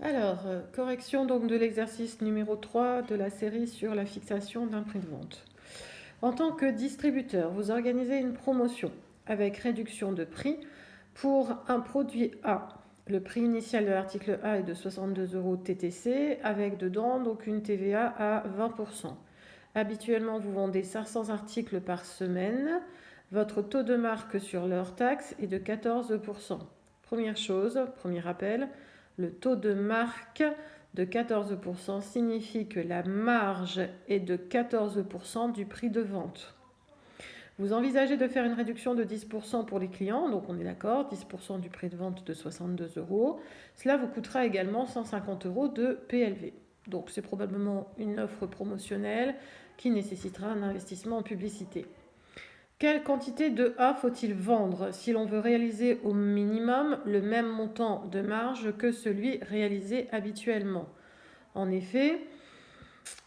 Alors, correction donc de l'exercice numéro 3 de la série sur la fixation d'un prix de vente. En tant que distributeur, vous organisez une promotion avec réduction de prix pour un produit A. Le prix initial de l'article A est de 62 euros TTC avec dedans donc une TVA à 20%. Habituellement, vous vendez 500 articles par semaine. Votre taux de marque sur leur taxe est de 14%. Première chose, premier rappel, le taux de marque de 14% signifie que la marge est de 14% du prix de vente. Vous envisagez de faire une réduction de 10% pour les clients, donc on est d'accord, 10% du prix de vente de 62 euros. Cela vous coûtera également 150 euros de PLV. Donc c'est probablement une offre promotionnelle qui nécessitera un investissement en publicité. Quelle quantité de A faut-il vendre si l'on veut réaliser au minimum le même montant de marge que celui réalisé habituellement? En effet,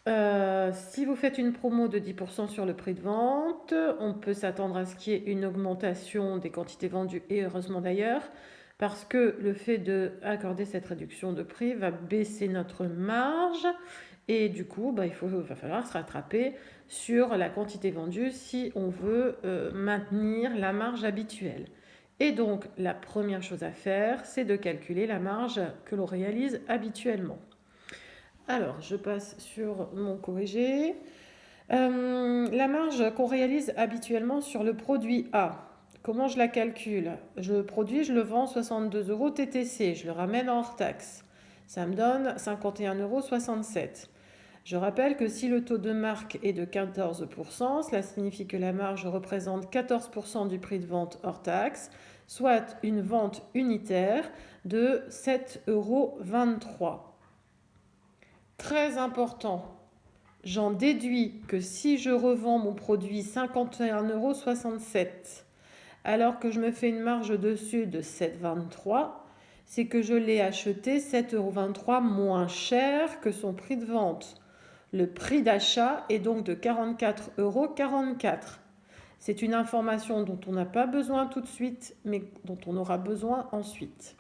si vous faites une promo de 10% sur le prix de vente, on peut s'attendre à ce qu'il y ait une augmentation des quantités vendues, et heureusement d'ailleurs, parce que le fait d'accorder cette réduction de prix va baisser notre marge, et du coup, va falloir se rattraper sur la quantité vendue si on veut maintenir la marge habituelle. Et donc, la première chose à faire, c'est de calculer la marge que l'on réalise habituellement. Alors, je passe sur mon corrigé. La marge qu'on réalise habituellement sur le produit A, comment je la calcule? Le produit, je le vends 62 euros TTC, je le ramène hors taxe. Ça me donne 51,67 euros. Je rappelle que si le taux de marque est de 14%, cela signifie que la marge représente 14% du prix de vente hors taxe, soit une vente unitaire de 7,23 euros. Très important, j'en déduis que si je revends mon produit 51,67 euros, alors que je me fais une marge dessus de 7,23, c'est que je l'ai acheté 7,23 euros moins cher que son prix de vente. Le prix d'achat est donc de 44,44 euros. C'est une information dont on n'a pas besoin tout de suite, mais dont on aura besoin ensuite.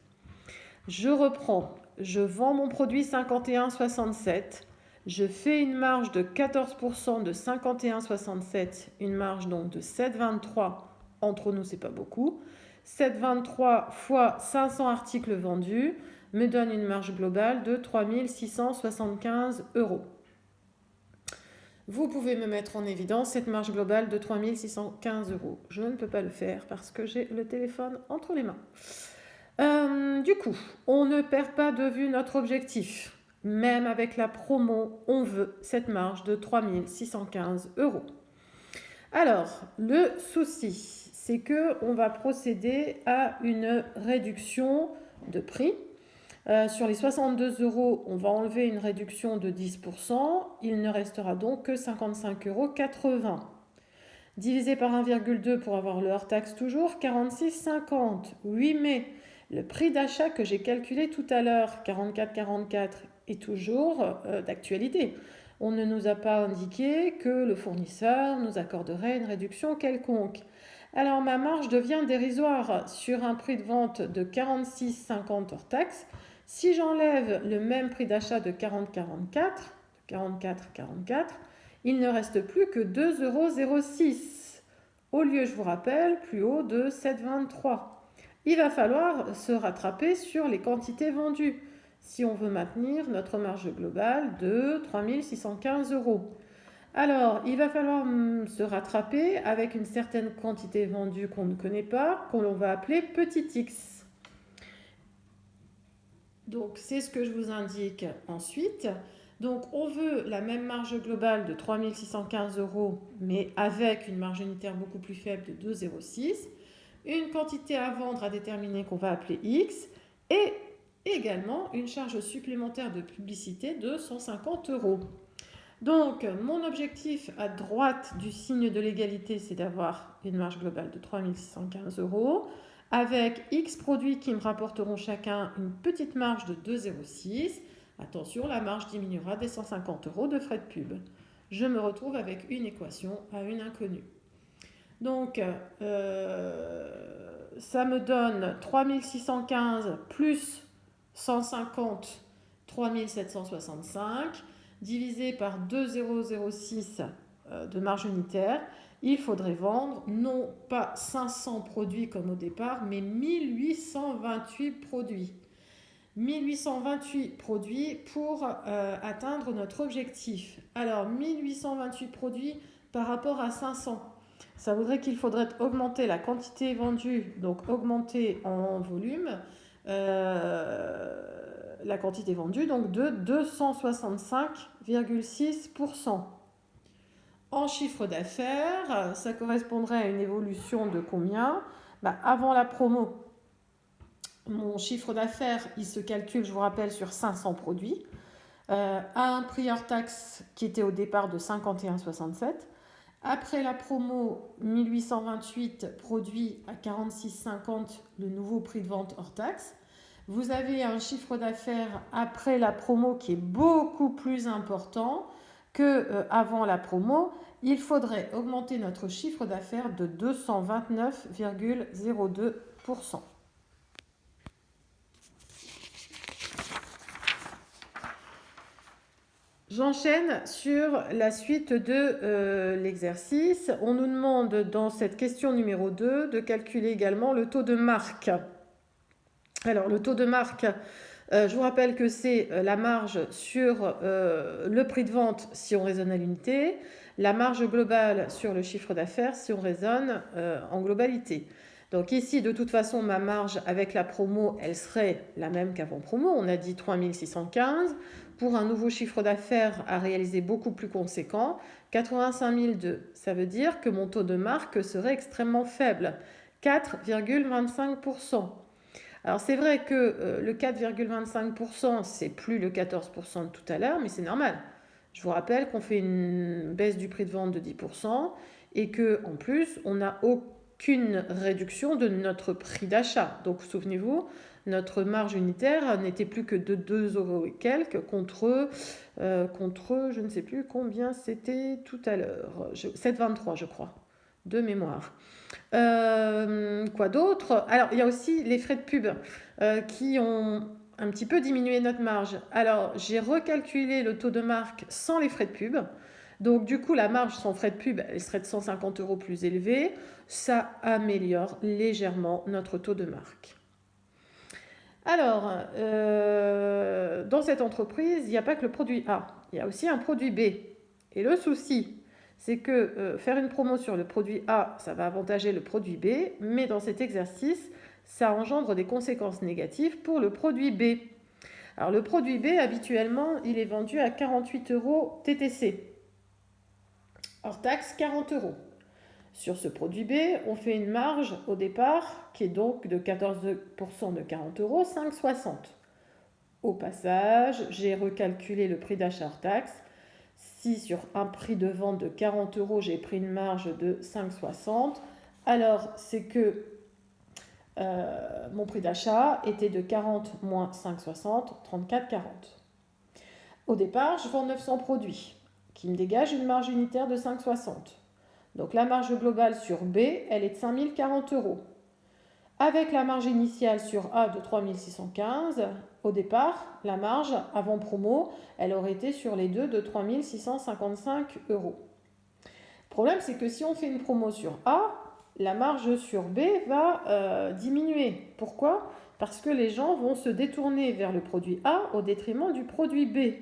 Je reprends. Je vends mon produit 51,67. Je fais une marge de 14% de 51,67, une marge donc de 7,23. Entre nous, c'est pas beaucoup. 7,23 fois 500 articles vendus me donne une marge globale de 3 675 euros. Vous pouvez me mettre en évidence cette marge globale de 3 615 euros. Je ne peux pas le faire parce que j'ai le téléphone entre les mains. Du coup, on ne perd pas de vue notre objectif. Même avec la promo, on veut cette marge de 3 615 euros. Alors, le souci, c'est qu'on va procéder à une réduction de prix. Sur les 62 euros, on va enlever une réduction de 10%. Il ne restera donc que 55,80 euros. Divisé par 1,2 pour avoir le hors-taxe toujours, 46,50. Oui, mais le prix d'achat que j'ai calculé tout à l'heure, 44,44, est toujours d'actualité. On ne nous a pas indiqué que le fournisseur nous accorderait une réduction quelconque. Alors ma marge devient dérisoire sur un prix de vente de 46,50 hors taxe. Si j'enlève le même prix d'achat de 44,44, il ne reste plus que 2,06 euros. Au lieu, je vous rappelle, plus haut de 7,23. Il va falloir se rattraper sur les quantités vendues si on veut maintenir notre marge globale de 3 615 euros. Alors, il va falloir se rattraper avec une certaine quantité vendue qu'on ne connaît pas, qu'on va appeler petit x. Donc, c'est ce que je vous indique ensuite. Donc, on veut la même marge globale de 3 615 euros, mais avec une marge unitaire beaucoup plus faible de 2,06. Une quantité à vendre à déterminer qu'on va appeler X, et également une charge supplémentaire de publicité de 150 euros. Donc, mon objectif à droite du signe de l'égalité, c'est d'avoir une marge globale de 3 615 euros, avec X produits qui me rapporteront chacun une petite marge de 2,06. Attention, la marge diminuera des 150 euros de frais de pub. Je me retrouve avec une équation à une inconnue. Donc, ça me donne 3615 plus 150 3765 divisé par 2006 de marge unitaire, il faudrait vendre non pas 500 produits comme au départ, mais 1828 produits. 1828 produits pour atteindre notre objectif. Alors 1828 produits par rapport à 500. Ça voudrait qu'il faudrait augmenter la quantité vendue, donc augmenter en volume la quantité vendue donc de 265,6%. En chiffre d'affaires, ça correspondrait à une évolution de combien ? Avant la promo, mon chiffre d'affaires, il se calcule, je vous rappelle, sur 500 produits, à un prix hors taxe qui était au départ de 51,67. Après la promo, 1828 produits à 46,50, le nouveau prix de vente hors taxe. Vous avez un chiffre d'affaires après la promo qui est beaucoup plus important qu'avant la promo. Il faudrait augmenter notre chiffre d'affaires de 229,02%. J'enchaîne sur la suite de l'exercice. On nous demande dans cette question numéro 2 de calculer également le taux de marque. Alors le taux de marque, je vous rappelle que c'est la marge sur le prix de vente si on raisonne à l'unité, la marge globale sur le chiffre d'affaires si on raisonne en globalité. Donc ici, de toute façon, ma marge avec la promo, elle serait la même qu'avant promo. On a dit 3615. Pour un nouveau chiffre d'affaires à réaliser beaucoup plus conséquent, 85 002. Ça veut dire que mon taux de marque serait extrêmement faible, 4,25%. Alors c'est vrai que le 4,25%, c'est plus le 14% de tout à l'heure, mais c'est normal. Je vous rappelle qu'on fait une baisse du prix de vente de 10% et qu'en plus, on n'a aucune réduction de notre prix d'achat. Donc souvenez-vous, notre marge unitaire n'était plus que de 2 € et quelques contre je ne sais plus combien c'était tout à l'heure, 7,23 je crois, de mémoire. Quoi d'autre ? Alors il y a aussi les frais de pub qui ont un petit peu diminué notre marge. Alors j'ai recalculé le taux de marque sans les frais de pub. Donc du coup la marge sans frais de pub elle serait de 150 € plus élevée. Ça améliore légèrement notre taux de marque. Alors, dans cette entreprise, il n'y a pas que le produit A, il y a aussi un produit B. Et le souci, c'est que faire une promo sur le produit A, ça va avantager le produit B, mais dans cet exercice, ça engendre des conséquences négatives pour le produit B. Alors le produit B, habituellement, il est vendu à 48 € TTC. Hors taxe, 40 €. Sur ce produit B, on fait une marge au départ qui est donc de 14% de 40 €, 5,60. Au passage, j'ai recalculé le prix d'achat hors taxe. Si sur un prix de vente de 40 €, j'ai pris une marge de 5,60, alors c'est que mon prix d'achat était de 40 moins 5,60, 34,40. Au départ, je vends 900 produits qui me dégagent une marge unitaire de 5,60. Donc la marge globale sur B, elle est de 5040 €. Avec la marge initiale sur A de 3615, au départ, la marge avant promo, elle aurait été sur les deux de 3655 €. Le problème, c'est que si on fait une promo sur A, la marge sur B va diminuer. Pourquoi ? Parce que les gens vont se détourner vers le produit A au détriment du produit B.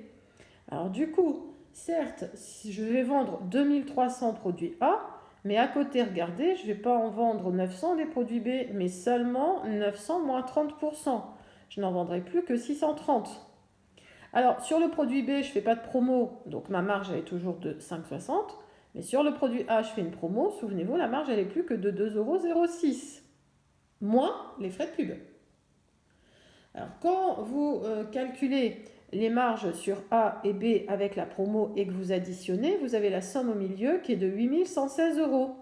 Alors du coup, certes, si je vais vendre 2300 produits A, mais à côté, regardez, je ne vais pas en vendre 900 des produits B, mais seulement 900 moins 30%. Je n'en vendrai plus que 630. Alors, sur le produit B, je ne fais pas de promo, donc ma marge elle est toujours de 5,60. Mais sur le produit A, je fais une promo, souvenez-vous, la marge elle est plus que de 2,06 €, moins les frais de pub. Alors, quand vous calculez les marges sur A et B avec la promo et que vous additionnez, vous avez la somme au milieu qui est de 8116 €.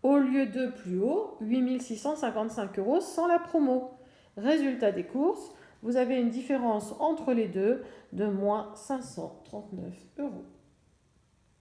Au lieu de plus haut, 8655 € sans la promo. Résultat des courses, vous avez une différence entre les deux de moins 539 €.